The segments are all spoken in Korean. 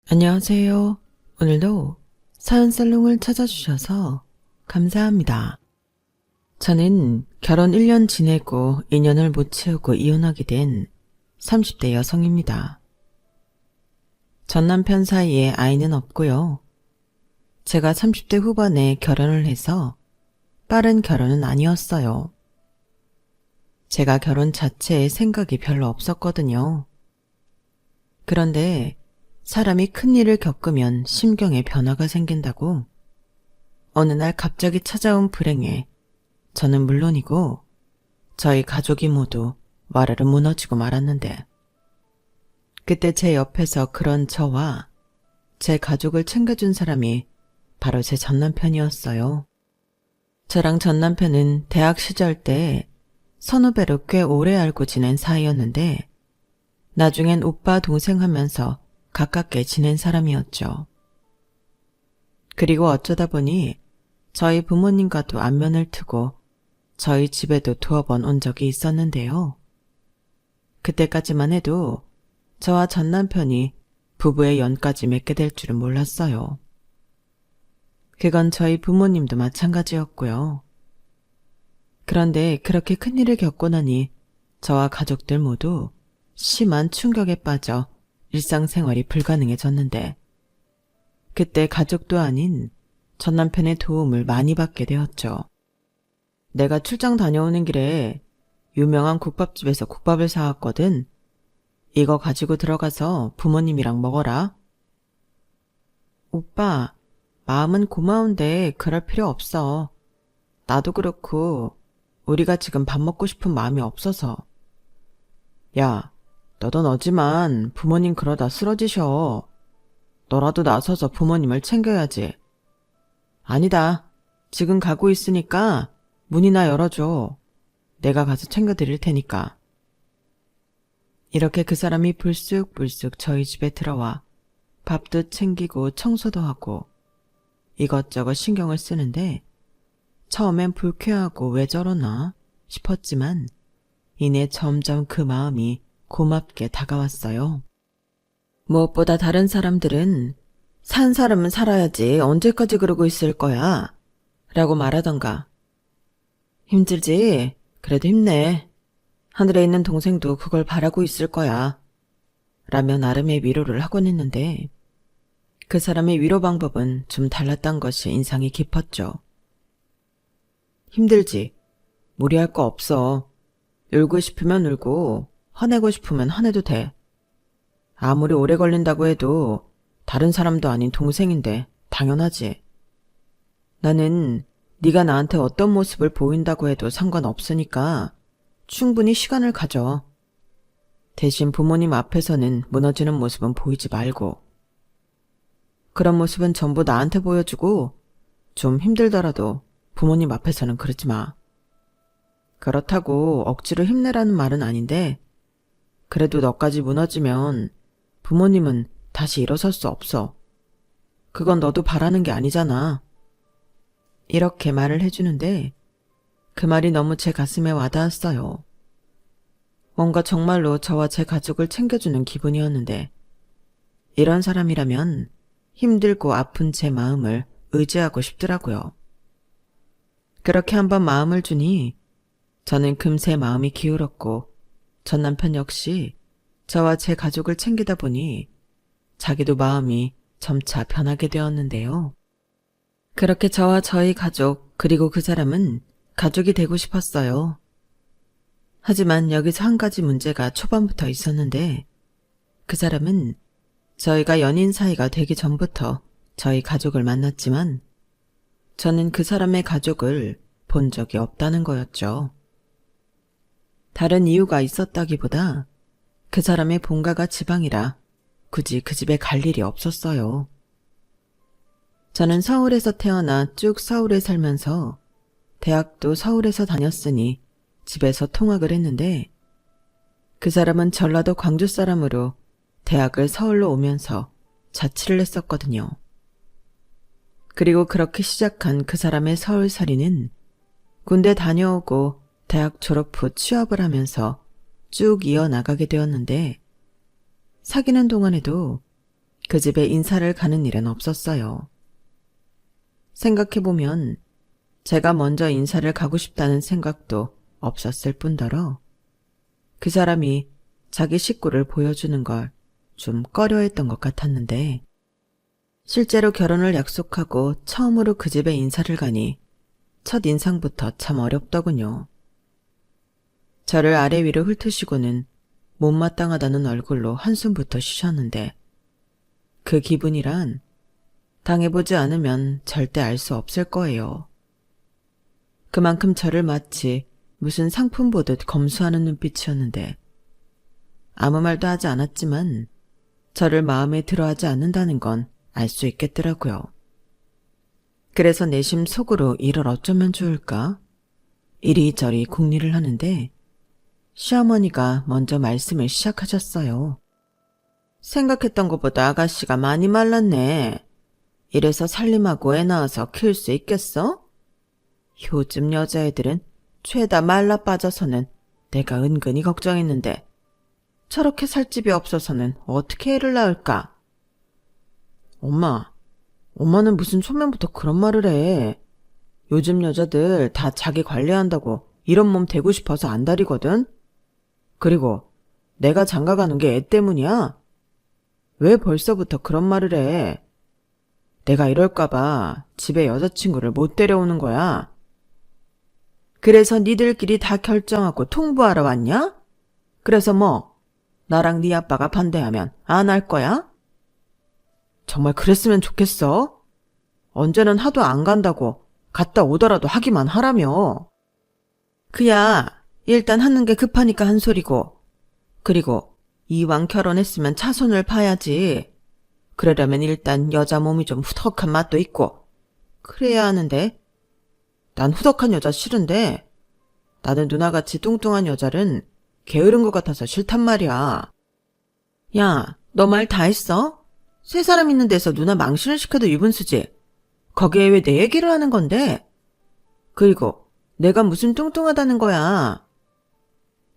안녕하세요. 오늘도 사연살롱을 찾아주셔서 감사합니다. 저는 결혼 1년 지내고 2년을 못 채우고 이혼하게 된 30대 여성입니다. 전 남편 사이에 아이는 없고요. 제가 30대 후반에 결혼을 해서 빠른 결혼은 아니었어요. 제가 결혼 자체에 생각이 별로 없었거든요. 그런데 사람이 큰일을 겪으면 심경에 변화가 생긴다고 어느 날 갑자기 찾아온 불행에 저는 물론이고 저희 가족이 모두 와르르 무너지고 말았는데, 그때 제 옆에서 그런 저와 제 가족을 챙겨준 사람이 바로 제 전남편이었어요. 저랑 전남편은 대학 시절 때 선후배로 꽤 오래 알고 지낸 사이였는데 나중엔 오빠 동생 하면서 가깝게 지낸 사람이었죠. 그리고 어쩌다 보니 저희 부모님과도 안면을 트고 저희 집에도 두어 번 온 적이 있었는데요. 그때까지만 해도 저와 전 남편이 부부의 연까지 맺게 될 줄은 몰랐어요. 그건 저희 부모님도 마찬가지였고요. 그런데 그렇게 큰일을 겪고 나니 저와 가족들 모두 심한 충격에 빠져 일상생활이 불가능해졌는데, 그때 가족도 아닌 전 남편의 도움을 많이 받게 되었죠. 내가 출장 다녀오는 길에 유명한 국밥집에서 국밥을 사왔거든. 이거 가지고 들어가서 부모님이랑 먹어라. 오빠, 마음은 고마운데 그럴 필요 없어. 나도 그렇고 우리가 지금 밥 먹고 싶은 마음이 없어서. 야, 너도 너지만 부모님 그러다 쓰러지셔. 너라도 나서서 부모님을 챙겨야지. 아니다. 지금 가고 있으니까 문이나 열어줘. 내가 가서 챙겨드릴 테니까. 이렇게 그 사람이 불쑥불쑥 저희 집에 들어와 밥도 챙기고 청소도 하고 이것저것 신경을 쓰는데, 처음엔 불쾌하고 왜 저러나 싶었지만 이내 점점 그 마음이 고맙게 다가왔어요. 무엇보다 다른 사람들은 산 사람은 살아야지 언제까지 그러고 있을 거야 라고 말하던가, 힘들지? 그래도 힘내. 하늘에 있는 동생도 그걸 바라고 있을 거야 라며 나름의 위로를 하곤 했는데, 그 사람의 위로 방법은 좀 달랐던 것이 인상이 깊었죠. 힘들지? 무리할 거 없어. 울고 싶으면 울고 화내고 싶으면 화내도 돼. 아무리 오래 걸린다고 해도 다른 사람도 아닌 동생인데 당연하지. 나는 네가 나한테 어떤 모습을 보인다고 해도 상관없으니까 충분히 시간을 가져. 대신 부모님 앞에서는 무너지는 모습은 보이지 말고. 그런 모습은 전부 나한테 보여주고 좀 힘들더라도 부모님 앞에서는 그러지 마. 그렇다고 억지로 힘내라는 말은 아닌데, 그래도 너까지 무너지면 부모님은 다시 일어설 수 없어. 그건 너도 바라는 게 아니잖아. 이렇게 말을 해주는데 그 말이 너무 제 가슴에 와닿았어요. 뭔가 정말로 저와 제 가족을 챙겨주는 기분이었는데, 이런 사람이라면 힘들고 아픈 제 마음을 의지하고 싶더라고요. 그렇게 한번 마음을 주니 저는 금세 마음이 기울었고, 전 남편 역시 저와 제 가족을 챙기다 보니 자기도 마음이 점차 변하게 되었는데요. 그렇게 저와 저희 가족, 그리고 그 사람은 가족이 되고 싶었어요. 하지만 여기서 한 가지 문제가 초반부터 있었는데, 그 사람은 저희가 연인 사이가 되기 전부터 저희 가족을 만났지만 저는 그 사람의 가족을 본 적이 없다는 거였죠. 다른 이유가 있었다기보다 그 사람의 본가가 지방이라 굳이 그 집에 갈 일이 없었어요. 저는 서울에서 태어나 쭉 서울에 살면서 대학도 서울에서 다녔으니 집에서 통학을 했는데, 그 사람은 전라도 광주 사람으로 대학을 서울로 오면서 자취를 했었거든요. 그리고 그렇게 시작한 그 사람의 서울살이는 군대 다녀오고 대학 졸업 후 취업을 하면서 쭉 이어나가게 되었는데, 사귀는 동안에도 그 집에 인사를 가는 일은 없었어요. 생각해보면 제가 먼저 인사를 가고 싶다는 생각도 없었을 뿐더러 그 사람이 자기 식구를 보여주는 걸 좀 꺼려했던 것 같았는데 실제로 결혼을 약속하고 처음으로 그 집에 인사를 가니 첫 인상부터 참 어렵더군요. 저를 아래 위로 훑으시고는 못마땅하다는 얼굴로 한숨부터 쉬셨는데 그 기분이란 당해보지 않으면 절대 알 수 없을 거예요. 그만큼 저를 마치 무슨 상품 보듯 검수하는 눈빛이었는데 아무 말도 하지 않았지만 저를 마음에 들어하지 않는다는 건 알 수 있겠더라고요. 그래서 내심 속으로 이를 어쩌면 좋을까? 이리저리 궁리를 하는데 시어머니가 먼저 말씀을 시작하셨어요. 생각했던 것보다 아가씨가 많이 말랐네. 이래서 살림하고 애 낳아서 키울 수 있겠어? 요즘 여자애들은 죄다 말라 빠져서는 내가 은근히 걱정했는데 저렇게 살 집이 없어서는 어떻게 애를 낳을까? 엄마는 무슨 초면부터 그런 말을 해. 요즘 여자들 다 자기 관리한다고 이런 몸 되고 싶어서 안달이거든? 그리고 내가 장가가는 게 애 때문이야? 왜 벌써부터 그런 말을 해? 내가 이럴까봐 집에 여자친구를 못 데려오는 거야. 그래서 니들끼리 다 결정하고 통보하러 왔냐? 그래서 뭐 나랑 네 아빠가 반대하면 안 할 거야? 정말 그랬으면 좋겠어. 언제는 하도 안 간다고 갔다 오더라도 하기만 하라며. 그야 일단 하는 게 급하니까 한 소리고. 그리고 이왕 결혼했으면 차손을 봐야지. 그러려면 일단 여자 몸이 좀 후덕한 맛도 있고 그래야 하는데 난 후덕한 여자 싫은데 나는 누나같이 뚱뚱한 여자는 게으른 것 같아서 싫단 말이야. 야, 너 말 다 했어? 세 사람 있는 데서 누나 망신을 시켜도 유분수지. 거기에 왜 내 얘기를 하는 건데? 그리고 내가 무슨 뚱뚱하다는 거야.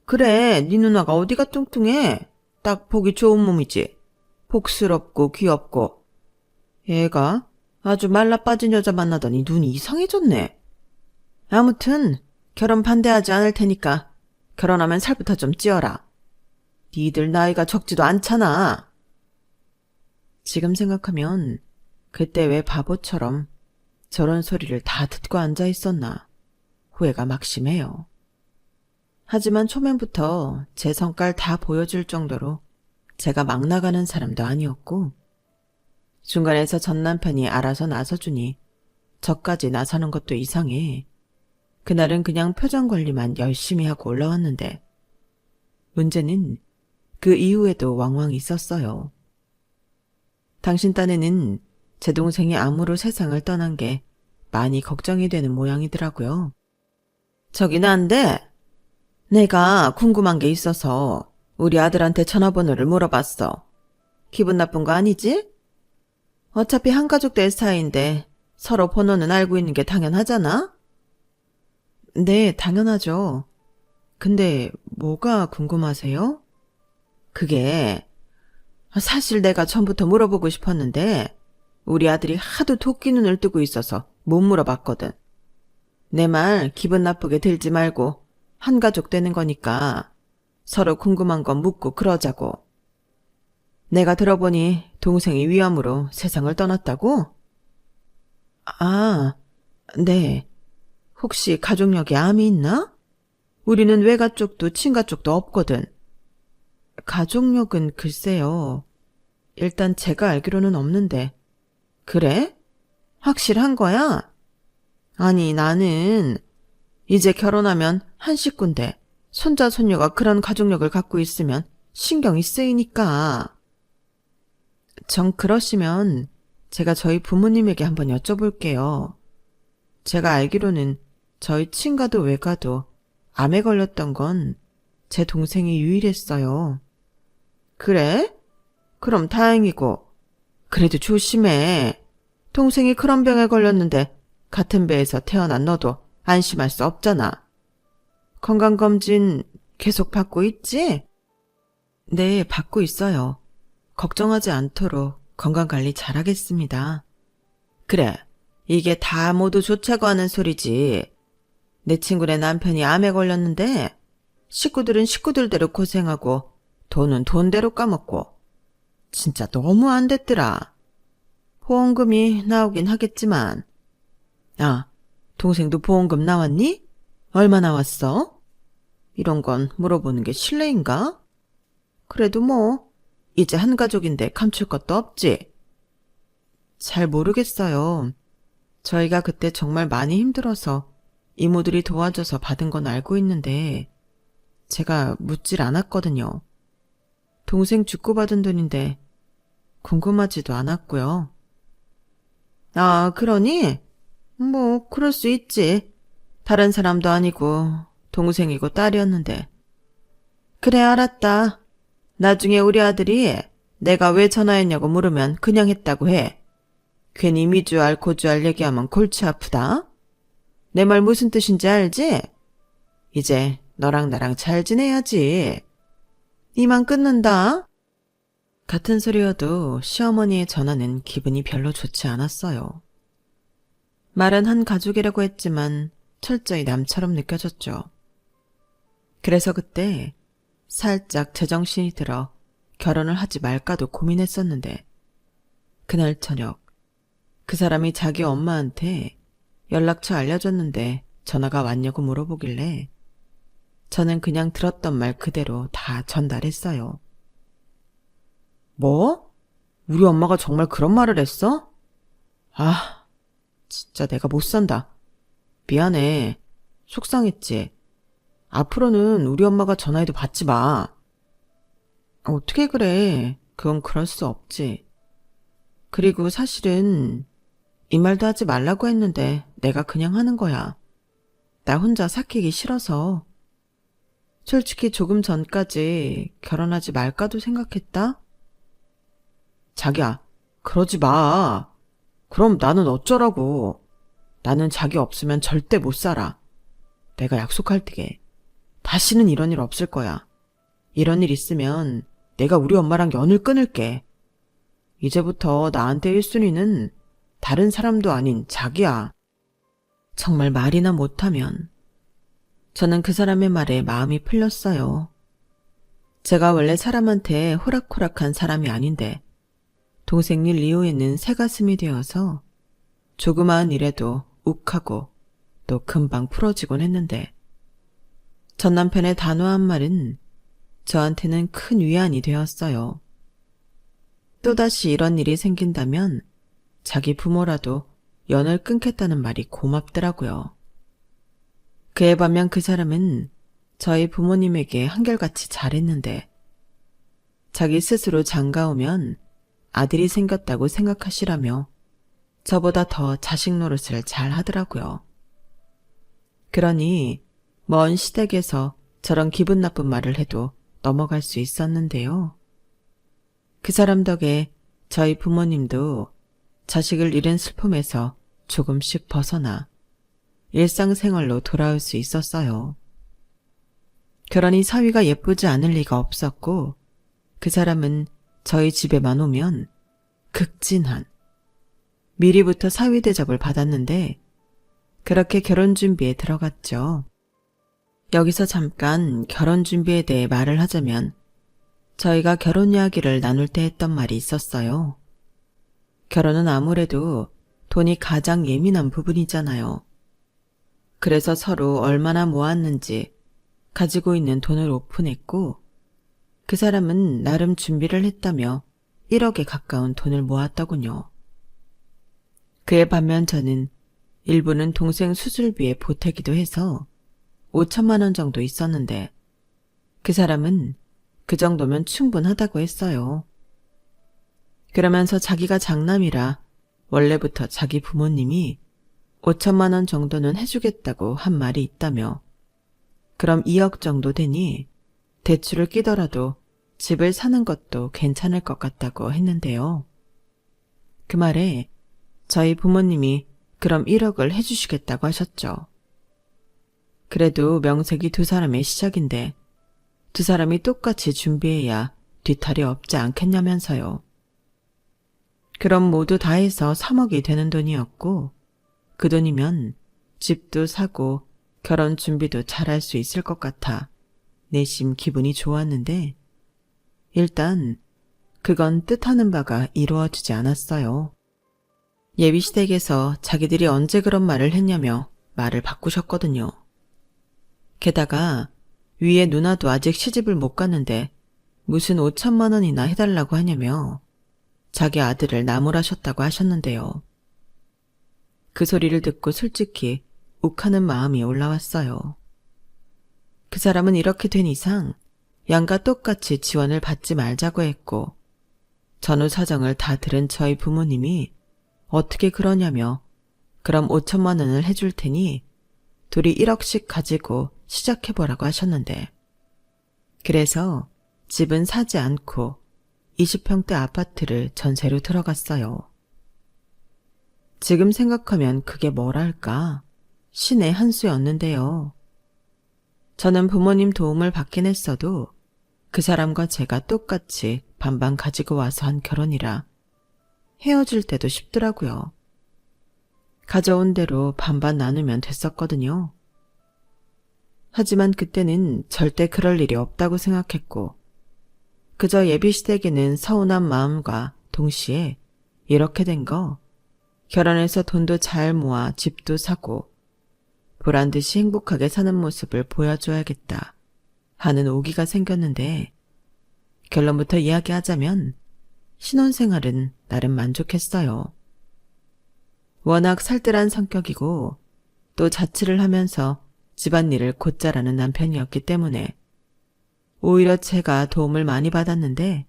그래, 네 누나가 어디가 뚱뚱해? 딱 보기 좋은 몸이지. 복스럽고 귀엽고. 얘가 아주 말라 빠진 여자 만나더니 눈이 이상해졌네. 아무튼 결혼 반대하지 않을 테니까 결혼하면 살부터 좀 찌어라. 니들 나이가 적지도 않잖아. 지금 생각하면 그때 왜 바보처럼 저런 소리를 다 듣고 앉아 있었나 후회가 막심해요. 하지만 초면부터 제 성깔 다 보여줄 정도로 제가 막 나가는 사람도 아니었고 중간에서 전 남편이 알아서 나서주니 저까지 나서는 것도 이상해. 그날은 그냥 표정 관리만 열심히 하고 올라왔는데 문제는 그 이후에도 왕왕 있었어요. 당신 딴에는 제 동생이 암으로 세상을 떠난 게 많이 걱정이 되는 모양이더라고요. 저긴 안 돼. 내가 궁금한 게 있어서 우리 아들한테 전화번호를 물어봤어. 기분 나쁜 거 아니지? 어차피 한가족 될 사이인데 서로 번호는 알고 있는 게 당연하잖아? 네, 당연하죠. 근데 뭐가 궁금하세요? 그게 사실 내가 전부터 물어보고 싶었는데 우리 아들이 하도 토끼 눈을 뜨고 있어서 못 물어봤거든. 내 말 기분 나쁘게 들지 말고 한가족 되는 거니까 서로 궁금한 건 묻고 그러자고. 내가 들어보니 동생이 위암으로 세상을 떠났다고? 아, 네. 혹시 가족력에 암이 있나? 우리는 외가 쪽도 친가 쪽도 없거든. 가족력은 글쎄요. 일단 제가 알기로는 없는데. 그래? 확실한 거야? 아니, 나는 이제 결혼하면 한 식구인데 손자 손녀가 그런 가족력을 갖고 있으면 신경이 쓰이니까. 정 그러시면 제가 저희 부모님에게 한번 여쭤볼게요. 제가 알기로는 저희 친가도 외가도 암에 걸렸던 건 제 동생이 유일했어요. 그래? 그럼 다행이고. 그래도 조심해. 동생이 그런 병에 걸렸는데 같은 배에서 태어난 너도 안심할 수 없잖아. 건강검진 계속 받고 있지? 네, 받고 있어요. 걱정하지 않도록 건강관리 잘하겠습니다. 그래, 이게 다 모두 좋자고 하는 소리지. 내 친구네 남편이 암에 걸렸는데 식구들은 식구들대로 고생하고 돈은 돈대로 까먹고 진짜 너무 안 됐더라. 보험금이 나오긴 하겠지만. 아, 동생도 보험금 나왔니? 얼마 나왔어? 이런 건 물어보는 게 실례인가? 그래도 뭐 이제 한 가족인데 감출 것도 없지. 잘 모르겠어요. 저희가 그때 정말 많이 힘들어서 이모들이 도와줘서 받은 건 알고 있는데 제가 묻질 않았거든요. 동생 죽고 받은 돈인데 궁금하지도 않았고요. 아, 그러니? 뭐 그럴 수 있지. 다른 사람도 아니고 동생이고 딸이었는데. 그래, 알았다. 나중에 우리 아들이 내가 왜 전화했냐고 물으면 그냥 했다고 해. 괜히 미주알 고주알 얘기하면 골치 아프다. 내 말 무슨 뜻인지 알지? 이제 너랑 나랑 잘 지내야지. 이만 끊는다. 같은 소리여도 시어머니의 전화는 기분이 별로 좋지 않았어요. 말은 한 가족이라고 했지만 철저히 남처럼 느껴졌죠. 그래서 그때 살짝 제정신이 들어 결혼을 하지 말까도 고민했었는데 그날 저녁 그 사람이 자기 엄마한테 연락처 알려줬는데 전화가 왔냐고 물어보길래 저는 그냥 들었던 말 그대로 다 전달했어요. 뭐? 우리 엄마가 정말 그런 말을 했어? 아, 진짜 내가 못 산다. 미안해. 속상했지. 앞으로는 우리 엄마가 전화해도 받지 마. 어떻게 그래. 그건 그럴 수 없지. 그리고 사실은 이 말도 하지 말라고 했는데 내가 그냥 하는 거야. 나 혼자 삭히기 싫어서. 솔직히 조금 전까지 결혼하지 말까도 생각했다? 자기야, 그러지 마. 그럼 나는 어쩌라고. 나는 자기 없으면 절대 못 살아. 내가 약속할게. 다시는 이런 일 없을 거야. 이런 일 있으면 내가 우리 엄마랑 연을 끊을게. 이제부터 나한테 1순위는 다른 사람도 아닌 자기야. 정말 말이나 못하면. 저는 그 사람의 말에 마음이 풀렸어요. 제가 원래 사람한테 호락호락한 사람이 아닌데 동생 일 이후에는 새가슴이 되어서 조그마한 일에도 욱하고 또 금방 풀어지곤 했는데 전 남편의 단호한 말은 저한테는 큰 위안이 되었어요. 또다시 이런 일이 생긴다면 자기 부모라도 연을 끊겠다는 말이 고맙더라고요. 그에 반면 그 사람은 저희 부모님에게 한결같이 잘했는데 자기 스스로 장가오면 아들이 생겼다고 생각하시라며 저보다 더 자식 노릇을 잘 하더라고요. 그러니 먼 시댁에서 저런 기분 나쁜 말을 해도 넘어갈 수 있었는데요. 그 사람 덕에 저희 부모님도 자식을 잃은 슬픔에서 조금씩 벗어나 일상생활로 돌아올 수 있었어요. 그러니 사위가 예쁘지 않을 리가 없었고 그 사람은 저희 집에만 오면 극진한 미리부터 사위 대접을 받았는데 그렇게 결혼 준비에 들어갔죠. 여기서 잠깐 결혼 준비에 대해 말을 하자면 저희가 결혼 이야기를 나눌 때 했던 말이 있었어요. 결혼은 아무래도 돈이 가장 예민한 부분이잖아요. 그래서 서로 얼마나 모았는지 가지고 있는 돈을 오픈했고 그 사람은 나름 준비를 했다며 1억에 가까운 돈을 모았더군요. 그에 반면 저는 일부는 동생 수술비에 보태기도 해서 5천만 원 정도 있었는데 그 사람은 그 정도면 충분하다고 했어요. 그러면서 자기가 장남이라 원래부터 자기 부모님이 5천만 원 정도는 해주겠다고 한 말이 있다며 그럼 2억 정도 되니 대출을 끼더라도 집을 사는 것도 괜찮을 것 같다고 했는데요. 그 말에 저희 부모님이 그럼 1억을 해주시겠다고 하셨죠. 그래도 명색이 두 사람의 시작인데 두 사람이 똑같이 준비해야 뒤탈이 없지 않겠냐면서요. 그럼 모두 다 해서 3억이 되는 돈이었고, 그 돈이면 집도 사고 결혼 준비도 잘할 수 있을 것 같아 내심 기분이 좋았는데, 일단 그건 뜻하는 바가 이루어지지 않았어요. 예비시댁에서 자기들이 언제 그런 말을 했냐며 말을 바꾸셨거든요. 게다가 위에 누나도 아직 시집을 못 갔는데 무슨 5천만 원이나 해달라고 하냐며 자기 아들을 나무라셨다고 하셨는데요. 그 소리를 듣고 솔직히 욱하는 마음이 올라왔어요. 그 사람은 이렇게 된 이상 양과 똑같이 지원을 받지 말자고 했고, 전후 사정을 다 들은 저희 부모님이 어떻게 그러냐며 그럼 5천만 원을 해줄 테니 둘이 1억씩 가지고 시작해보라고 하셨는데, 그래서 집은 사지 않고 20평대 아파트를 전세로 들어갔어요. 지금 생각하면 그게 뭐랄까 신의 한 수였는데요. 저는 부모님 도움을 받긴 했어도 그 사람과 제가 똑같이 반반 가지고 와서 한 결혼이라 헤어질 때도 쉽더라고요. 가져온 대로 반반 나누면 됐었거든요. 하지만 그때는 절대 그럴 일이 없다고 생각했고, 그저 예비시댁에는 서운한 마음과 동시에 이렇게 된 거, 결혼해서 돈도 잘 모아 집도 사고 보란듯이 행복하게 사는 모습을 보여줘야겠다 하는 오기가 생겼는데, 결론부터 이야기하자면 신혼생활은 나름 만족했어요. 워낙 살뜰한 성격이고 또 자취를 하면서 집안일을 곧잘하는 남편이었기 때문에 오히려 제가 도움을 많이 받았는데,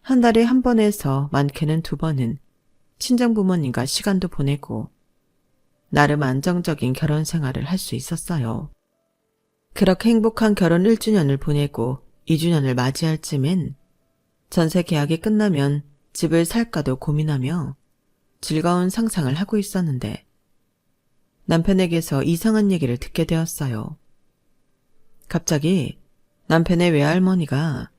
한 달에 한 번에서 많게는 2번은 친정부모님과 시간도 보내고 나름 안정적인 결혼 생활을 할 수 있었어요. 그렇게 행복한 결혼 1주년을 보내고 2주년을 맞이할 쯤엔 전세 계약이 끝나면 집을 살까도 고민하며 즐거운 상상을 하고 있었는데, 남편에게서 이상한 얘기를 듣게 되었어요. 갑자기 남편의 외할머니가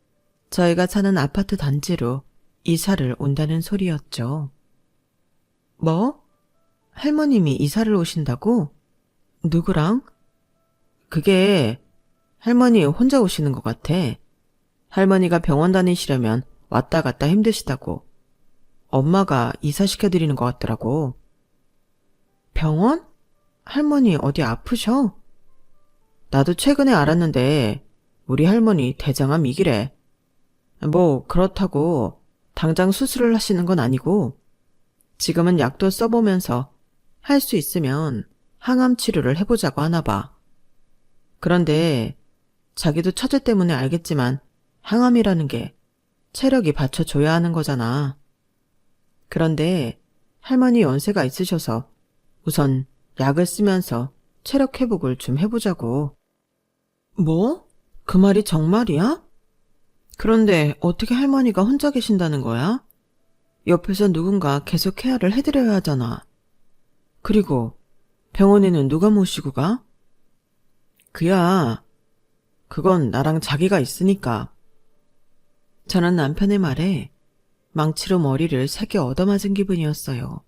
저희가 사는 아파트 단지로 이사를 온다는 소리였죠. 뭐? 할머님이 이사를 오신다고? 누구랑? 그게 할머니 혼자 오시는 것 같아. 할머니가 병원 다니시려면 왔다 갔다 힘드시다고. 엄마가 이사시켜드리는 것 같더라고. 병원? 할머니 어디 아프셔? 나도 최근에 알았는데 우리 할머니 대장암 이기래. 뭐 그렇다고 당장 수술을 하시는 건 아니고 지금은 약도 써보면서 할 수 있으면 항암 치료를 해보자고 하나 봐. 그런데 자기도 처제 때문에 알겠지만 항암이라는 게 체력이 받쳐줘야 하는 거잖아. 그런데 할머니 연세가 있으셔서 우선 약을 쓰면서 체력 회복을 좀 해보자고. 뭐? 그 말이 정말이야? 그런데 어떻게 할머니가 혼자 계신다는 거야? 옆에서 누군가 계속 케어를 해드려야 하잖아. 그리고 병원에는 누가 모시고 가? 그건 나랑 자기가 있으니까. 저는 남편의 말에 망치로 머리를 세게 얻어맞은 기분이었어요.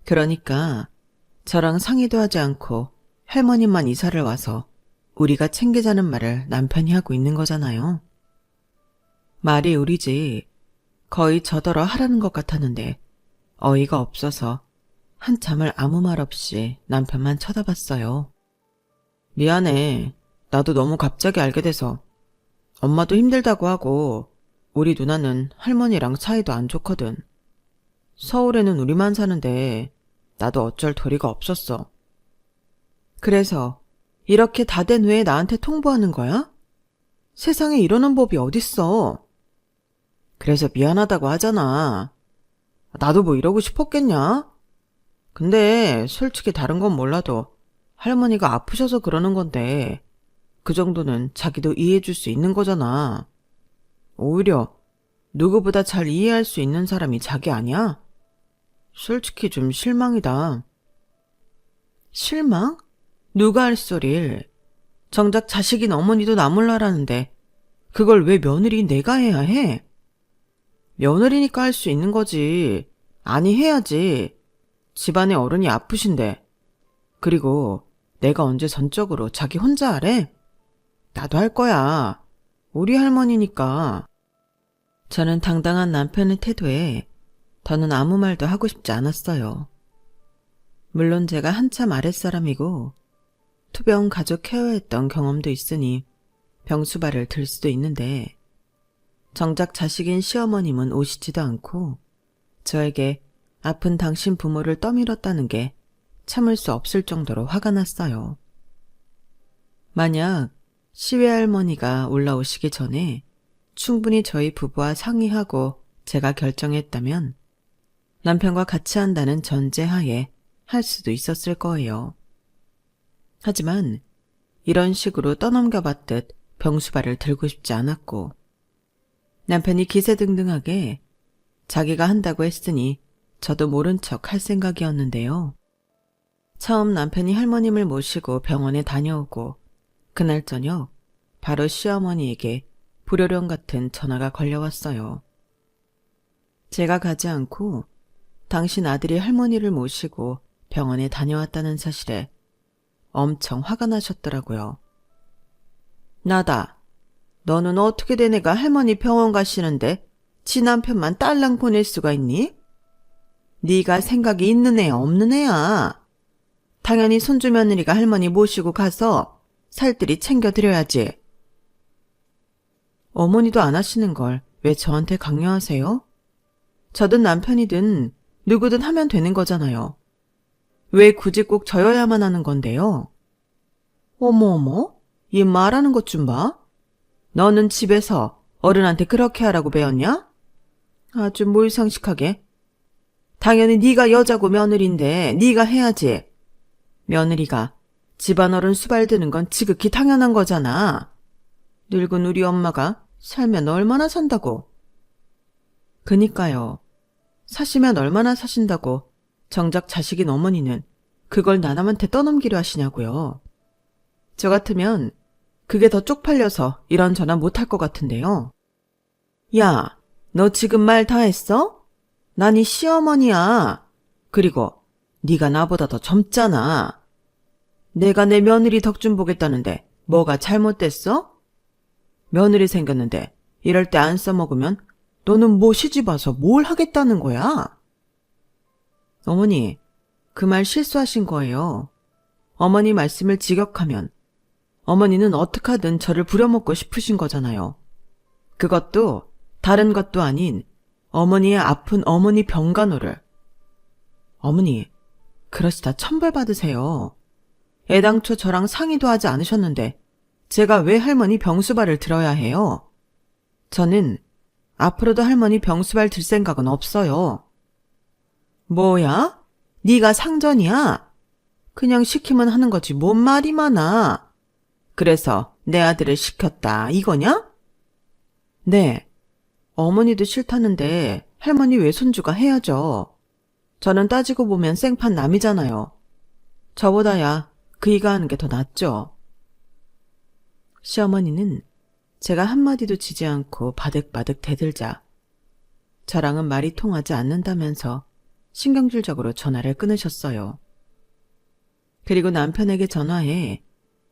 그러니까 저랑 상의도 하지 않고 할머님만 이사를 와서 우리가 챙기자는 말을 남편이 하고 있는 거잖아요. 말이 우리지 거의 저더러 하라는 것 같았는데 어이가 없어서 한참을 아무 말 없이 남편만 쳐다봤어요. 미안해. 나도 너무 갑자기 알게 돼서. 엄마도 힘들다고 하고 우리 누나는 할머니랑 사이도 안 좋거든. 서울에는 우리만 사는데 나도 어쩔 도리가 없었어. 그래서 이렇게 다 된 후에 나한테 통보하는 거야? 세상에 이러는 법이 어딨어. 그래서 미안하다고 하잖아. 나도 뭐 이러고 싶었겠냐? 근데 솔직히 다른 건 몰라도 할머니가 아프셔서 그러는 건데 그 정도는 자기도 이해해줄 수 있는 거잖아. 오히려 누구보다 잘 이해할 수 있는 사람이 자기 아니야? 솔직히 좀 실망이다. 실망? 누가 할 소릴. 정작 자식인 어머니도 나 몰라라는데 그걸 왜 며느리인 내가 해야 해? 며느리니까 할 수 있는 거지. 아니, 해야지. 집안의 어른이 아프신데. 그리고 내가 언제 전적으로 자기 혼자 하래? 나도 할 거야. 우리 할머니니까. 저는 당당한 남편의 태도에 더는 아무 말도 하고 싶지 않았어요. 물론 제가 한참 아랫사람이고 투병 가족 케어했던 경험도 있으니 병수발을 들 수도 있는데 정작 자식인 시어머님은 오시지도 않고 저에게 아픈 당신 부모를 떠밀었다는 게 참을 수 없을 정도로 화가 났어요. 만약 시외할머니가 올라오시기 전에 충분히 저희 부부와 상의하고 제가 결정했다면 남편과 같이 한다는 전제하에 할 수도 있었을 거예요. 하지만 이런 식으로 떠넘겨봤듯 병수발을 들고 싶지 않았고 남편이 기세등등하게 자기가 한다고 했으니 저도 모른 척 할 생각이었는데요. 처음 남편이 할머님을 모시고 병원에 다녀오고 그날 저녁 바로 시어머니에게 불효령 같은 전화가 걸려왔어요. 제가 가지 않고 당신 아들이 할머니를 모시고 병원에 다녀왔다는 사실에 엄청 화가 나셨더라고요. 나다. 너는 어떻게 된 애가 할머니 병원 가시는데 지 남편만 딸랑 보낼 수가 있니? 네가 생각이 있는 애야 없는 애야. 당연히 손주 며느리가 할머니 모시고 가서 살뜰히 챙겨드려야지. 어머니도 안 하시는 걸 왜 저한테 강요하세요? 저든 남편이든 누구든 하면 되는 거잖아요. 왜 굳이 꼭 저여야만 하는 건데요? 어머, 얘 말하는 것 좀 봐. 너는 집에서 어른한테 그렇게 하라고 배웠냐? 아주 몰상식하게. 당연히 네가 여자고 며느리인데 네가 해야지. 며느리가 집안 어른 수발 드는 건 지극히 당연한 거잖아. 늙은 우리 엄마가 살면 얼마나 산다고. 그니까요. 사시면 얼마나 사신다고 정작 자식인 어머니는 그걸 나남한테 떠넘기려 하시냐고요. 저 같으면 그게 더 쪽팔려서 이런 전화 못할 것 같은데요. 야, 너 지금 말 다 했어? 난 이 시어머니야. 그리고 네가 나보다 더 젊잖아. 내가 내 며느리 덕 좀 보겠다는데 뭐가 잘못됐어? 며느리 생겼는데 이럴 때 안 써먹으면 너는 뭐 시집 와서 뭘 하겠다는 거야? 어머니, 그 말 실수하신 거예요. 어머니 말씀을 직역하면 어머니는 어떡하든 저를 부려먹고 싶으신 거잖아요. 그것도 다른 것도 아닌 어머니의 아픈 어머니 병간호를. 어머니, 그러시다 천벌받으세요. 애당초 저랑 상의도 하지 않으셨는데 제가 왜 할머니 병수발을 들어야 해요? 저는 앞으로도 할머니 병수발 들 생각은 없어요. 뭐야? 네가 상전이야? 그냥 시키면 하는 거지 뭔 말이 많아. 그래서 내 아들을 시켰다 이거냐? 네. 어머니도 싫다는데 할머니 외손주가 해야죠. 저는 따지고 보면 생판 남이잖아요. 저보다야 그이가 하는 게 더 낫죠. 시어머니는 제가 한마디도 지지 않고 바득바득 대들자 저랑은 말이 통하지 않는다면서 신경질적으로 전화를 끊으셨어요. 그리고 남편에게 전화해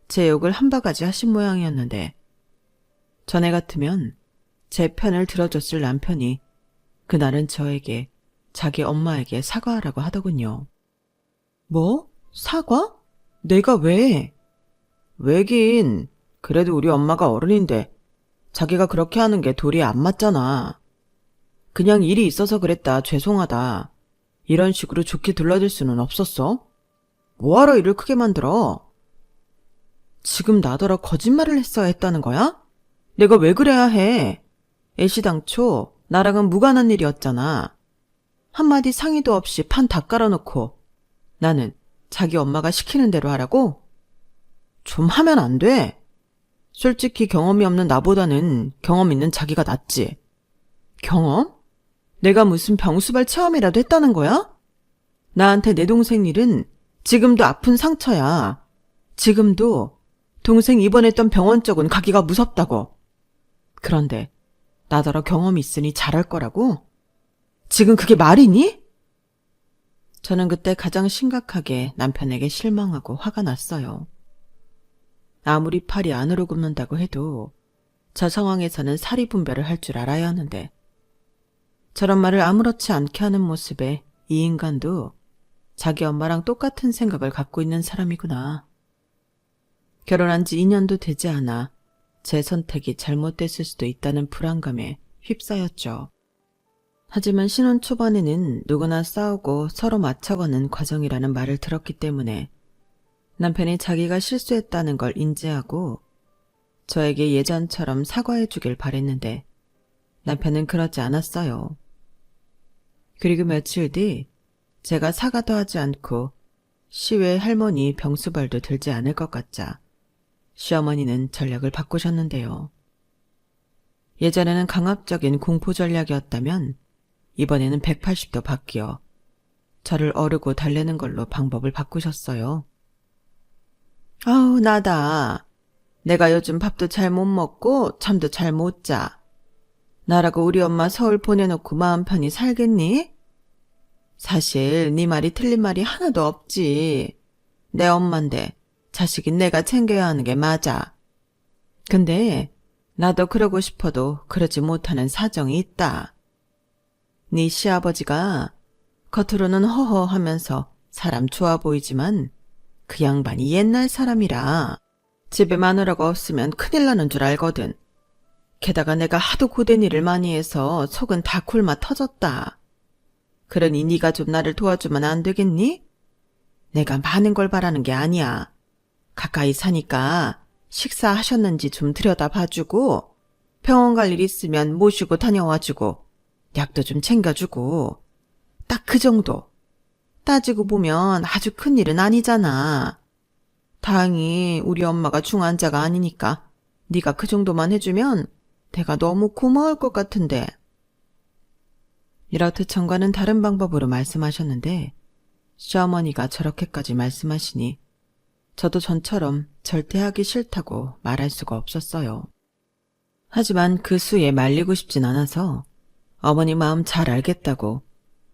제 욕을 한 바가지 하신 모양이었는데 전에 같으면 제 편을 들어줬을 남편이 그날은 저에게 자기 엄마에게 사과하라고 하더군요. 뭐? 사과? 내가 왜? 왜긴 그래도 우리 엄마가 어른인데 자기가 그렇게 하는 게 도리에 안 맞잖아. 그냥 일이 있어서 그랬다 죄송하다 이런 식으로 좋게 둘러댈 수는 없었어? 뭐하러 일을 크게 만들어? 지금 나더러 거짓말을 했어야 했다는 거야? 내가 왜 그래야 해? 애시당초 나랑은 무관한 일이었잖아. 한마디 상의도 없이 판 다 깔아놓고 나는 자기 엄마가 시키는 대로 하라고? 좀 하면 안 돼. 솔직히 경험이 없는 나보다는 경험 있는 자기가 낫지. 경험? 내가 무슨 병수발 체험이라도 했다는 거야? 나한테 내 동생 일은 지금도 아픈 상처야. 지금도 동생 입원했던 병원 쪽은 가기가 무섭다고. 그런데 나더러 경험이 있으니 잘할 거라고? 지금 그게 말이니? 저는 그때 가장 심각하게 남편에게 실망하고 화가 났어요. 아무리 팔이 안으로 굽는다고 해도 저 상황에서는 사리 분별을 할 줄 알아야 하는데 저런 말을 아무렇지 않게 하는 모습에 이 인간도 자기 엄마랑 똑같은 생각을 갖고 있는 사람이구나. 결혼한 지 2년도 되지 않아 제 선택이 잘못됐을 수도 있다는 불안감에 휩싸였죠. 하지만 신혼 초반에는 누구나 싸우고 서로 맞춰가는 과정이라는 말을 들었기 때문에 남편이 자기가 실수했다는 걸 인지하고 저에게 예전처럼 사과해 주길 바랬는데 남편은 그러지 않았어요. 그리고 며칠 뒤 제가 사과도 하지 않고 시외 할머니 병수발도 들지 않을 것 같자 시어머니는 전략을 바꾸셨는데요. 예전에는 강압적인 공포 전략이었다면 이번에는 180도 바뀌어 저를 어르고 달래는 걸로 방법을 바꾸셨어요. 아우 나다. 내가 요즘 밥도 잘 못 먹고 잠도 잘 못 자. 나라고 우리 엄마 서울 보내놓고 마음 편히 살겠니? 사실 네 말이 틀린 말이 하나도 없지. 내 엄만데 자식인 내가 챙겨야 하는 게 맞아. 근데 나도 그러고 싶어도 그러지 못하는 사정이 있다. 네 시아버지가 겉으로는 허허하면서 사람 좋아 보이지만 그 양반이 옛날 사람이라 집에 마누라가 없으면 큰일 나는 줄 알거든. 게다가 내가 하도 고된 일을 많이 해서 속은 다 굶어 터졌다. 그러니 네가 좀 나를 도와주면 안 되겠니? 내가 많은 걸 바라는 게 아니야. 가까이 사니까 식사하셨는지 좀 들여다봐주고 병원 갈 일 있으면 모시고 다녀와주고 약도 좀 챙겨주고 딱 그 정도. 따지고 보면 아주 큰일은 아니잖아. 다행히 우리 엄마가 중환자가 아니니까 네가 그 정도만 해주면 내가 너무 고마울 것 같은데. 이렇듯 정과는 다른 방법으로 말씀하셨는데 시어머니가 저렇게까지 말씀하시니 저도 전처럼 절대 하기 싫다고 말할 수가 없었어요. 하지만 그 수에 말리고 싶진 않아서 어머니 마음 잘 알겠다고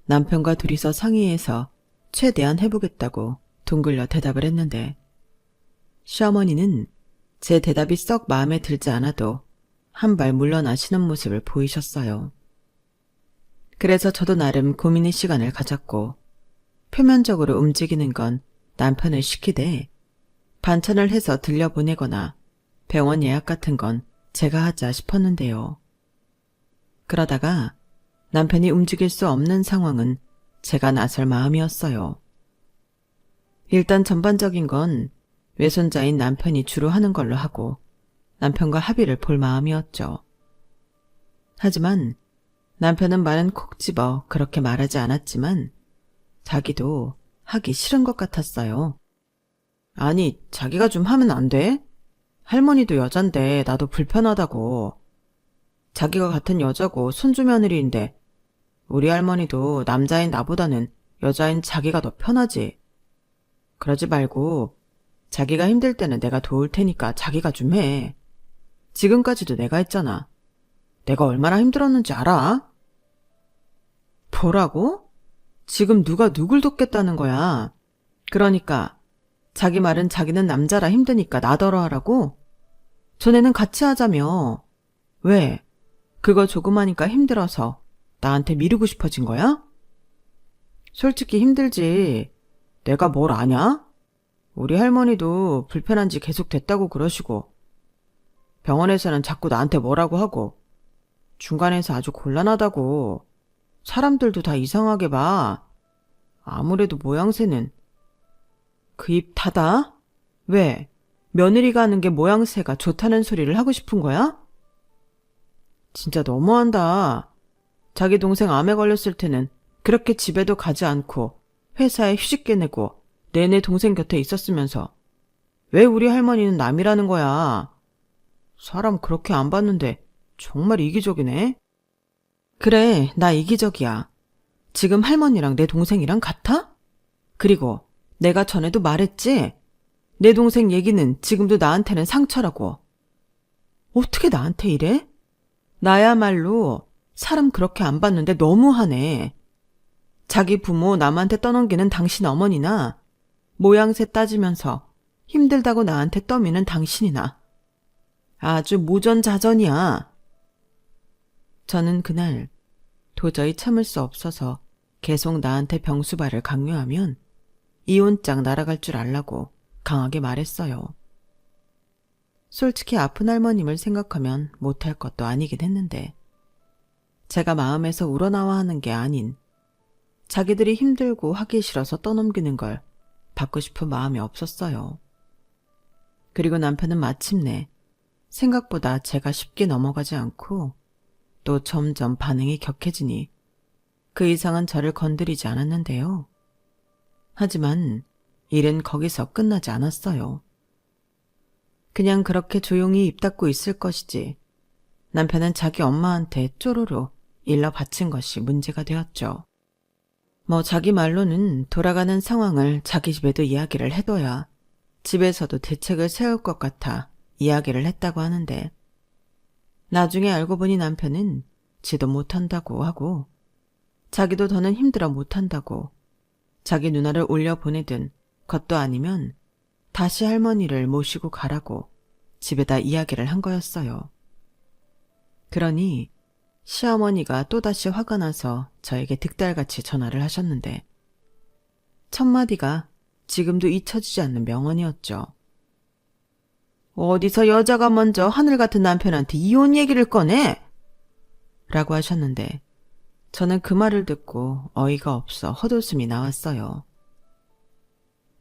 남편과 둘이서 상의해서 최대한 해보겠다고 둥글려 대답을 했는데 시어머니는 제 대답이 썩 마음에 들지 않아도 한 발 물러나시는 모습을 보이셨어요. 그래서 저도 나름 고민의 시간을 가졌고 표면적으로 움직이는 건 남편을 시키되 반찬을 해서 들려보내거나 병원 예약 같은 건 제가 하자 싶었는데요. 그러다가 남편이 움직일 수 없는 상황은 제가 나설 마음이었어요. 일단 전반적인 건 외손자인 남편이 주로 하는 걸로 하고 남편과 합의를 볼 마음이었죠. 하지만 남편은 말은 콕 집어 그렇게 말하지 않았지만 자기도 하기 싫은 것 같았어요. 아니, 자기가 좀 하면 안 돼? 할머니도 여잔데 나도 불편하다고. 자기가 같은 여자고 손주 며느리인데 우리 할머니도 남자인 나보다는 여자인 자기가 더 편하지. 그러지 말고 자기가 힘들 때는 내가 도울 테니까 자기가 좀 해. 지금까지도 내가 했잖아. 내가 얼마나 힘들었는지 알아? 뭐라고? 지금 누가 누굴 돕겠다는 거야? 그러니까 자기 말은 자기는 남자라 힘드니까 나더러 하라고? 전에는 같이 하자며. 왜? 그거 조그마니까 힘들어서 나한테 미루고 싶어진 거야? 솔직히 힘들지. 내가 뭘 아냐? 우리 할머니도 불편한 지 계속 됐다고 그러시고 병원에서는 자꾸 나한테 뭐라고 하고 중간에서 아주 곤란하다고. 사람들도 다 이상하게 봐. 아무래도 모양새는. 그 입 닫아? 왜? 며느리가 하는 게 모양새가 좋다는 소리를 하고 싶은 거야? 진짜 너무한다. 자기 동생 암에 걸렸을 때는 그렇게 집에도 가지 않고 회사에 휴직계 내고 내내 동생 곁에 있었으면서 왜 우리 할머니는 남이라는 거야? 사람 그렇게 안 봤는데 정말 이기적이네. 그래, 나 이기적이야. 지금 할머니랑 내 동생이랑 같아? 그리고 내가 전에도 말했지? 내 동생 얘기는 지금도 나한테는 상처라고. 어떻게 나한테 이래? 나야말로 사람 그렇게 안 봤는데 너무하네. 자기 부모 남한테 떠넘기는 당신 어머니나 모양새 따지면서 힘들다고 나한테 떠미는 당신이나 아주 무전자전이야. 저는 그날 도저히 참을 수 없어서 계속 나한테 병수발을 강요하면 이혼장 날아갈 줄 알라고 강하게 말했어요. 솔직히 아픈 할머님을 생각하면 못할 것도 아니긴 했는데 제가 마음에서 우러나와 하는 게 아닌 자기들이 힘들고 하기 싫어서 떠넘기는 걸 받고 싶은 마음이 없었어요. 그리고 남편은 마침내 생각보다 제가 쉽게 넘어가지 않고 또 점점 반응이 격해지니 그 이상은 저를 건드리지 않았는데요. 하지만 일은 거기서 끝나지 않았어요. 그냥 그렇게 조용히 입 닫고 있을 것이지 남편은 자기 엄마한테 쪼로로 일러 바친 것이 문제가 되었죠. 자기 말로는 돌아가는 상황을 자기 집에도 이야기를 해둬야 집에서도 대책을 세울 것 같아 이야기를 했다고 하는데 나중에 알고 보니 남편은 지도 못한다고 하고 자기도 더는 힘들어 못한다고 자기 누나를 올려보내든 것도 아니면 다시 할머니를 모시고 가라고 집에다 이야기를 한 거였어요. 그러니 시어머니가 또다시 화가 나서 저에게 득달같이 전화를 하셨는데 첫마디가 지금도 잊혀지지 않는 명언이었죠. 어디서 여자가 먼저 하늘 같은 남편한테 이혼 얘기를 꺼내? 라고 하셨는데 저는 그 말을 듣고 어이가 없어 헛웃음이 나왔어요.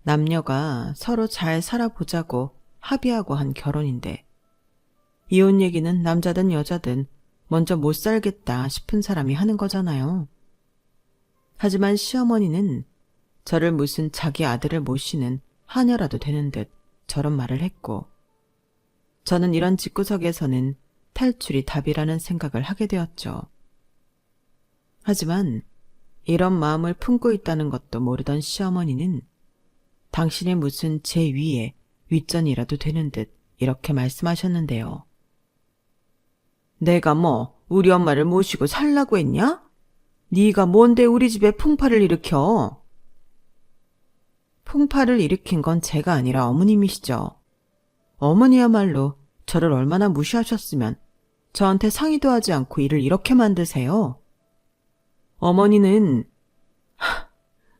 남녀가 서로 잘 살아보자고 합의하고 한 결혼인데 이혼 얘기는 남자든 여자든 먼저 못 살겠다 싶은 사람이 하는 거잖아요. 하지만 시어머니는 저를 무슨 자기 아들을 모시는 하녀라도 되는 듯 저런 말을 했고 저는 이런 집구석에서는 탈출이 답이라는 생각을 하게 되었죠. 하지만 이런 마음을 품고 있다는 것도 모르던 시어머니는 당신이 무슨 제 위에 윗전이라도 되는 듯 이렇게 말씀하셨는데요. 내가 우리 엄마를 모시고 살라고 했냐? 네가 뭔데 우리 집에 풍파를 일으켜? 풍파를 일으킨 건 제가 아니라 어머님이시죠. 어머니야말로 저를 얼마나 무시하셨으면 저한테 상의도 하지 않고 일을 이렇게 만드세요. 어머니는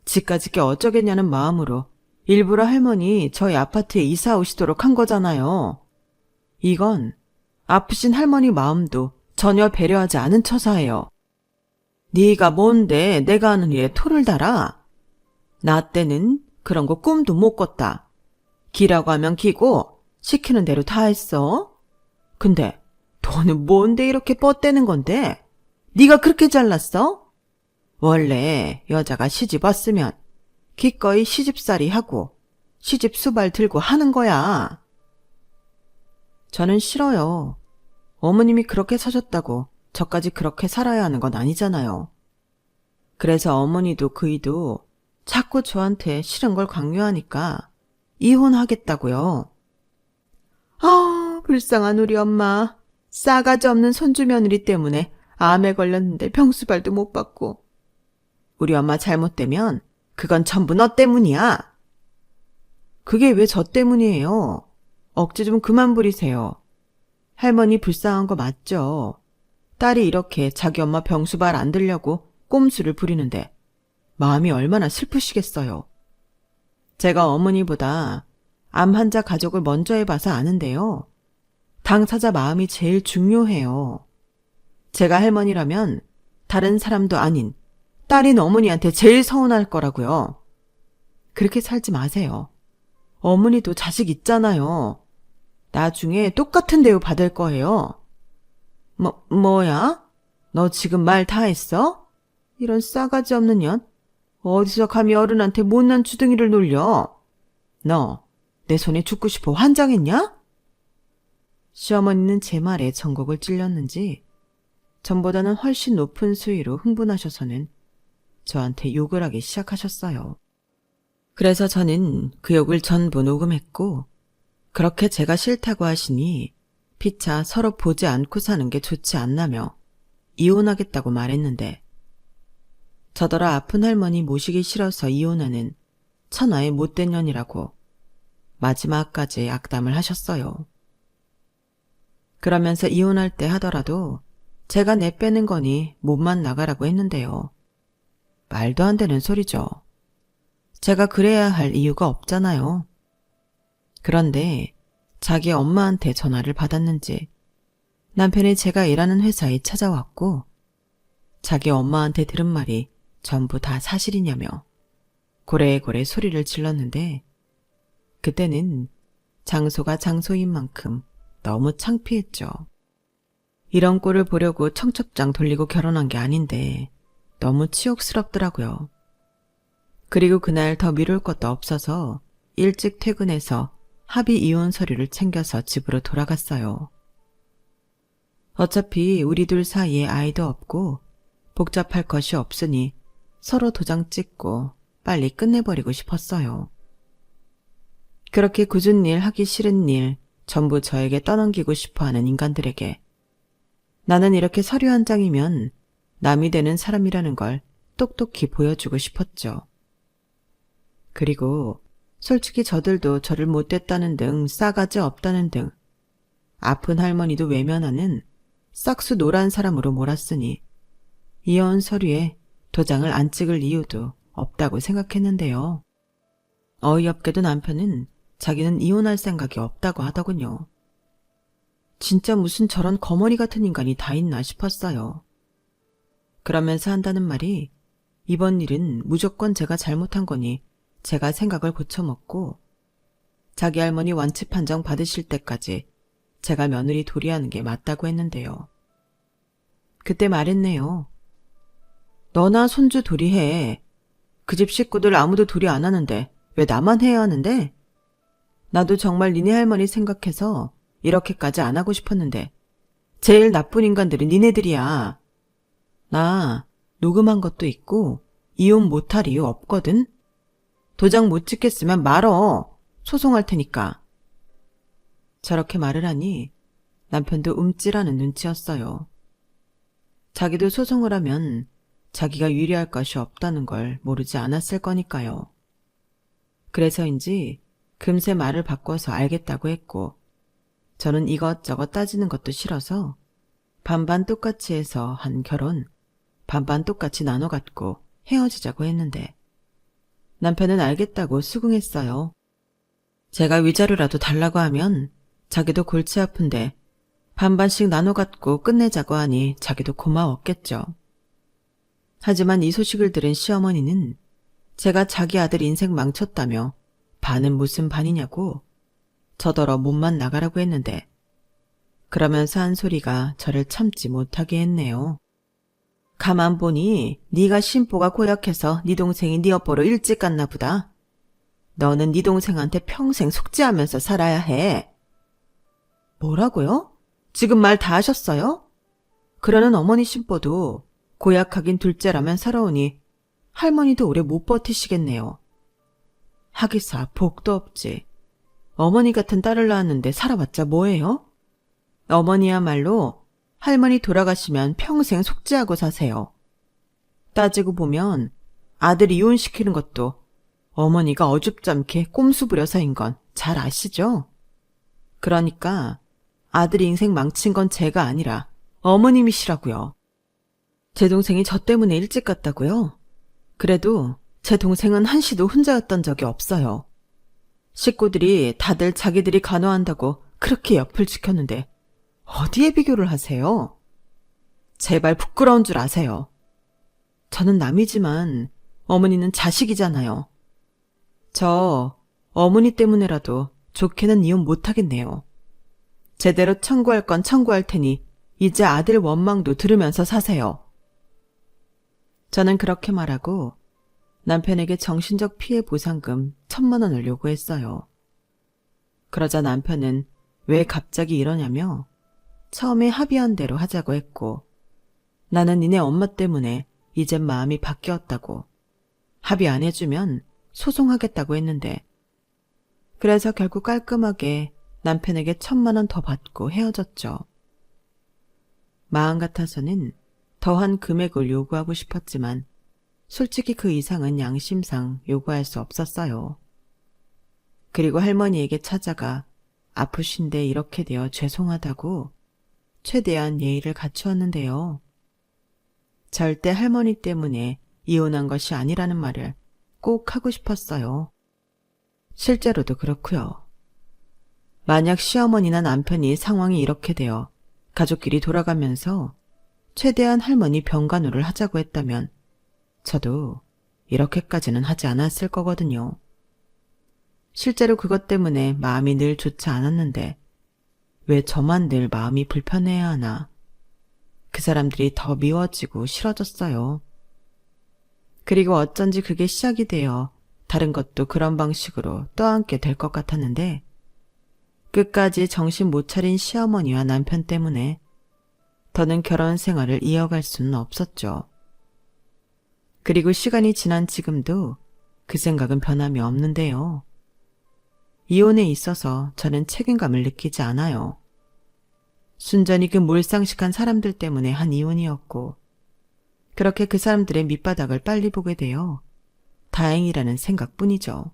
지까짓 게 어쩌겠냐는 마음으로 일부러 할머니 저희 아파트에 이사 오시도록 한 거잖아요. 이건 아프신 할머니 마음도 전혀 배려하지 않은 처사예요. 네가 뭔데 내가 하는 일에 토를 달아? 나 때는 그런 거 꿈도 못 꿨다. 기라고 하면 기고 시키는 대로 다 했어. 근데 너는 뭔데 이렇게 뻗대는 건데? 네가 그렇게 잘났어? 원래 여자가 시집 왔으면 기꺼이 시집살이 하고 시집 수발 들고 하는 거야. 저는 싫어요. 어머님이 그렇게 사셨다고 저까지 그렇게 살아야 하는 건 아니잖아요. 그래서 어머니도 그이도 자꾸 저한테 싫은 걸 강요하니까 이혼하겠다고요. 아, 불쌍한 우리 엄마. 싸가지 없는 손주 며느리 때문에 암에 걸렸는데 병수발도 못 받고. 우리 엄마 잘못되면 그건 전부 너 때문이야. 그게 왜 저 때문이에요? 억지 좀 그만 부리세요. 할머니 불쌍한 거 맞죠? 딸이 이렇게 자기 엄마 병수발 안 들려고 꼼수를 부리는데 마음이 얼마나 슬프시겠어요. 제가 어머니보다 암 환자 가족을 먼저 해봐서 아는데요. 당사자 마음이 제일 중요해요. 제가 할머니라면 다른 사람도 아닌 딸인 어머니한테 제일 서운할 거라고요. 그렇게 살지 마세요. 어머니도 자식 있잖아요. 나중에 똑같은 대우 받을 거예요. 뭐야? 너 지금 말 다 했어? 이런 싸가지 없는 년? 어디서 감히 어른한테 못난 주둥이를 놀려? 너 내 손에 죽고 싶어 환장했냐? 시어머니는 제 말에 전곡을 찔렸는지 전보다는 훨씬 높은 수위로 흥분하셔서는 저한테 욕을 하기 시작하셨어요. 그래서 저는 그 욕을 전부 녹음했고 그렇게 제가 싫다고 하시니 피차 서로 보지 않고 사는 게 좋지 않나며 이혼하겠다고 말했는데, 저더러 아픈 할머니 모시기 싫어서 이혼하는 천하의 못된 년이라고 마지막까지 악담을 하셨어요. 그러면서 이혼할 때 하더라도 제가 내빼는 거니 몸만 나가라고 했는데요. 말도 안 되는 소리죠. 제가 그래야 할 이유가 없잖아요. 그런데 자기 엄마한테 전화를 받았는지 남편이 제가 일하는 회사에 찾아왔고 자기 엄마한테 들은 말이 전부 다 사실이냐며 고래고래 소리를 질렀는데, 그때는 장소가 장소인 만큼 너무 창피했죠. 이런 꼴을 보려고 청첩장 돌리고 결혼한 게 아닌데 너무 치욕스럽더라고요. 그리고 그날 더 미룰 것도 없어서 일찍 퇴근해서 합의 이혼 서류를 챙겨서 집으로 돌아갔어요. 어차피 우리 둘 사이에 아이도 없고 복잡할 것이 없으니 서로 도장 찍고 빨리 끝내버리고 싶었어요. 그렇게 굳은 일, 하기 싫은 일 전부 저에게 떠넘기고 싶어하는 인간들에게 나는 이렇게 서류 한 장이면 남이 되는 사람이라는 걸 똑똑히 보여주고 싶었죠. 그리고 솔직히 저들도 저를 못됐다는 등 싸가지 없다는 등 아픈 할머니도 외면하는 싹수 노란 사람으로 몰았으니 이혼 서류에 도장을 안 찍을 이유도 없다고 생각했는데요. 어이없게도 남편은 자기는 이혼할 생각이 없다고 하더군요. 진짜 무슨 저런 거머리 같은 인간이 다 있나 싶었어요. 그러면서 한다는 말이 이번 일은 무조건 제가 잘못한 거니 제가 생각을 고쳐먹고 자기 할머니 완치 판정 받으실 때까지 제가 며느리 도리하는 게 맞다고 했는데요. 그때 말했네요. 너나 손주 도리해. 그 집 식구들 아무도 도리 안 하는데 왜 나만 해야 하는데? 나도 정말 니네 할머니 생각해서 이렇게까지 안 하고 싶었는데 제일 나쁜 인간들은 니네들이야. 나 녹음한 것도 있고 이혼 못할 이유 없거든? 도장 못 찍겠으면 말어. 소송할 테니까. 저렇게 말을 하니 남편도 움찔하는 눈치였어요. 자기도 소송을 하면 자기가 유리할 것이 없다는 걸 모르지 않았을 거니까요. 그래서인지 금세 말을 바꿔서 알겠다고 했고, 저는 이것저것 따지는 것도 싫어서 반반 똑같이 해서 한 결혼 반반 똑같이 나눠 갖고 헤어지자고 했는데 남편은 알겠다고 수긍했어요. 제가 위자료라도 달라고 하면 자기도 골치 아픈데 반반씩 나눠 갖고 끝내자고 하니 자기도 고마웠겠죠. 하지만 이 소식을 들은 시어머니는 제가 자기 아들 인생 망쳤다며 반은 무슨 반이냐고 저더러 몸만 나가라고 했는데, 그러면서 한 소리가 저를 참지 못하게 했네요. 가만 보니 네가 심보가 고약해서 네 동생이 네 여보로 일찍 갔나 보다. 너는 네 동생한테 평생 속죄하면서 살아야 해. 뭐라고요? 지금 말 다 하셨어요? 그러는 어머니 심보도 고약하긴 둘째라면 살아오니 할머니도 오래 못 버티시겠네요. 하기사 복도 없지. 어머니 같은 딸을 낳았는데 살아봤자 뭐예요? 어머니야말로 할머니 돌아가시면 평생 속죄하고 사세요. 따지고 보면 아들 이혼시키는 것도 어머니가 어줍잖게 꼼수 부려서인 건 잘 아시죠? 그러니까 아들 인생 망친 건 제가 아니라 어머님이시라고요. 제 동생이 저 때문에 일찍 갔다고요? 그래도 제 동생은 한시도 혼자였던 적이 없어요. 식구들이 다들 자기들이 간호한다고 그렇게 옆을 지켰는데 어디에 비교를 하세요? 제발 부끄러운 줄 아세요. 저는 남이지만 어머니는 자식이잖아요. 저 어머니 때문에라도 좋게는 이혼 못하겠네요. 제대로 청구할 건 청구할 테니 이제 아들 원망도 들으면서 사세요. 저는 그렇게 말하고 남편에게 정신적 피해 보상금 1,000만 원을 요구했어요. 그러자 남편은 왜 갑자기 이러냐며 처음에 합의한 대로 하자고 했고, 나는 니네 엄마 때문에 이젠 마음이 바뀌었다고, 합의 안 해주면 소송하겠다고 했는데, 그래서 결국 깔끔하게 남편에게 1,000만 원 더 받고 헤어졌죠. 마음 같아서는 더한 금액을 요구하고 싶었지만 솔직히 그 이상은 양심상 요구할 수 없었어요. 그리고 할머니에게 찾아가 아프신데 이렇게 되어 죄송하다고 최대한 예의를 갖추었는데요. 절대 할머니 때문에 이혼한 것이 아니라는 말을 꼭 하고 싶었어요. 실제로도 그렇고요. 만약 시어머니나 남편이 상황이 이렇게 되어 가족끼리 돌아가면서 최대한 할머니 병간호를 하자고 했다면 저도 이렇게까지는 하지 않았을 거거든요. 실제로 그것 때문에 마음이 늘 좋지 않았는데 왜 저만 늘 마음이 불편해야 하나. 그 사람들이 더 미워지고 싫어졌어요. 그리고 어쩐지 그게 시작이 되어 다른 것도 그런 방식으로 떠안게 될 것 같았는데 끝까지 정신 못 차린 시어머니와 남편 때문에 더는 결혼 생활을 이어갈 수는 없었죠. 그리고 시간이 지난 지금도 그 생각은 변함이 없는데요. 이혼에 있어서 저는 책임감을 느끼지 않아요. 순전히 그 몰상식한 사람들 때문에 한 이혼이었고 그렇게 그 사람들의 밑바닥을 빨리 보게 되어 다행이라는 생각뿐이죠.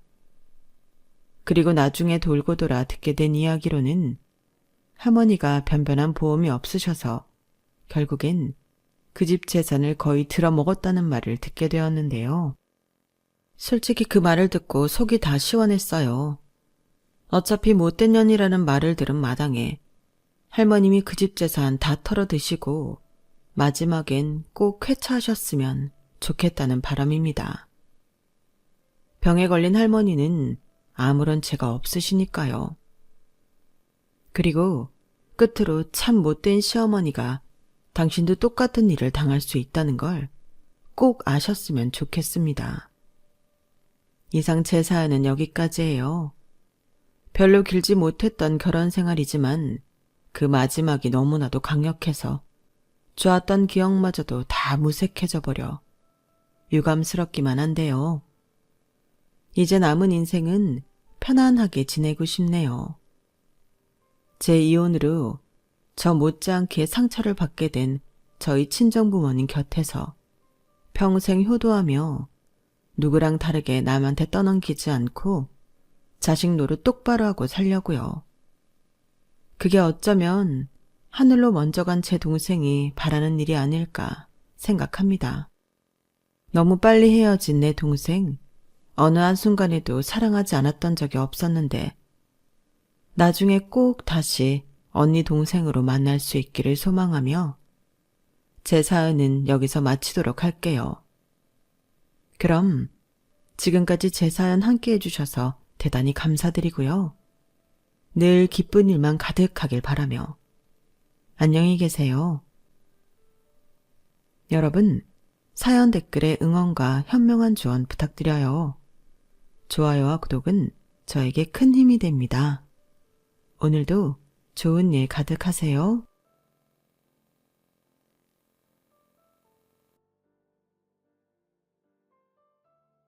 그리고 나중에 돌고 돌아 듣게 된 이야기로는 할머니가 변변한 보험이 없으셔서 결국엔 그 집 재산을 거의 들어먹었다는 말을 듣게 되었는데요. 솔직히 그 말을 듣고 속이 다 시원했어요. 어차피 못된 년이라는 말을 들은 마당에 할머님이 그 집 재산 다 털어 드시고 마지막엔 꼭 쾌차하셨으면 좋겠다는 바람입니다. 병에 걸린 할머니는 아무런 죄가 없으시니까요. 그리고 끝으로 참 못된 시어머니가 당신도 똑같은 일을 당할 수 있다는 걸 꼭 아셨으면 좋겠습니다. 이상 제 사연은 여기까지예요. 별로 길지 못했던 결혼 생활이지만 그 마지막이 너무나도 강력해서 좋았던 기억마저도 다 무색해져 버려 유감스럽기만 한데요. 이제 남은 인생은 편안하게 지내고 싶네요. 제 이혼으로 저 못지않게 상처를 받게 된 저희 친정부모님 곁에서 평생 효도하며 누구랑 다르게 남한테 떠넘기지 않고 자식 노릇 똑바로 하고 살려고요. 그게 어쩌면 하늘로 먼저 간 제 동생이 바라는 일이 아닐까 생각합니다. 너무 빨리 헤어진 내 동생, 어느 한순간에도 사랑하지 않았던 적이 없었는데 나중에 꼭 다시 언니 동생으로 만날 수 있기를 소망하며 제 사연은 여기서 마치도록 할게요. 그럼 지금까지 제 사연 함께 해주셔서 대단히 감사드리고요. 늘 기쁜 일만 가득하길 바라며 안녕히 계세요. 여러분, 사연 댓글에 응원과 현명한 조언 부탁드려요. 좋아요와 구독은 저에게 큰 힘이 됩니다. 오늘도 좋은 일 가득하세요.